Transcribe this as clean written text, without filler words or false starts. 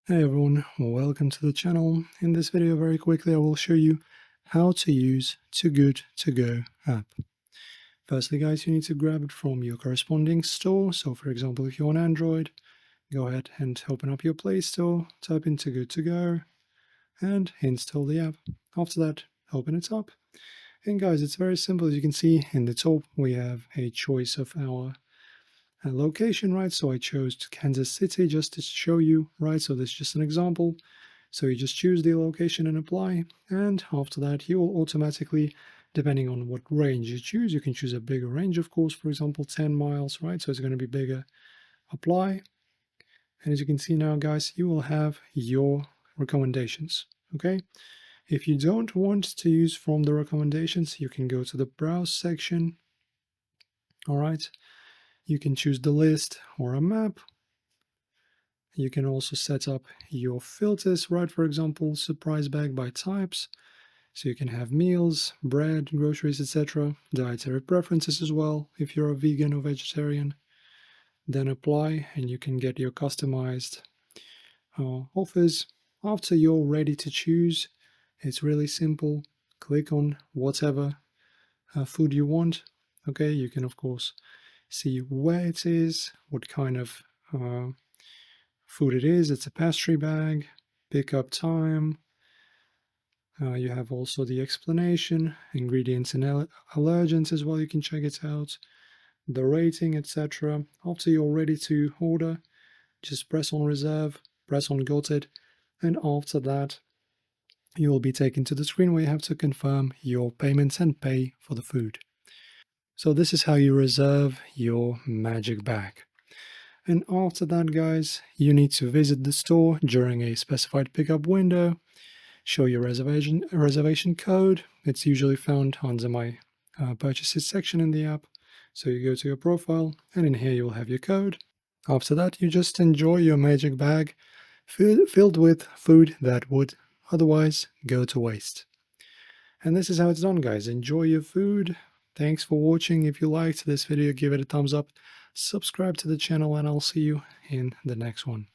Hey everyone, welcome to the channel. In this video, very quickly, I will show you how to use Too Good To Go app. Firstly, guys, you need to grab it from your corresponding store. So, for example, if you're on Android, go ahead and open up your Play Store, type in Too Good To Go, and install the app. After that, open it up. And guys, it's very simple. As you can see in the top, we have a choice of our location, right? So I chose Kansas City just to show you, right? So this is just an example. So you just choose the location and apply. And after that, you will automatically, depending on what range you choose, you can choose a bigger range, of course, for example, 10 miles, right? So it's going to be bigger. Apply. And as you can see now, guys, you will have your recommendations, okay? If you don't want to use from the recommendations, you can go to the browse section, all right? You can choose the list or a map. You can also set up your filters, right? For example, surprise bag by types. So you can have meals, bread, groceries, etc. Dietary preferences as well, if you're a vegan or vegetarian. Then apply, and you can get your customized offers. After you're ready to choose, it's really simple. Click on whatever food you want. Okay, you can, of course, see where it is, what kind of food it is. It's a pastry bag, pickup time. You have also the explanation, ingredients and allergens as well. You can check it out, the rating, etc. After you're ready to order, just press on reserve, press on got it, and after that, you will be taken to the screen where you have to confirm your payments and pay for the food. So this is how you reserve your magic bag. And after that, guys, you need to visit the store during a specified pickup window, show your reservation code. It's usually found under my purchases section in the app. So you go to your profile, and in here you'll have your code. After that, you just enjoy your magic bag filled with food that would otherwise go to waste. And this is how it's done, guys. Enjoy your food. Thanks for watching. If you liked this video, give it a thumbs up, subscribe to the channel, and I'll see you in the next one.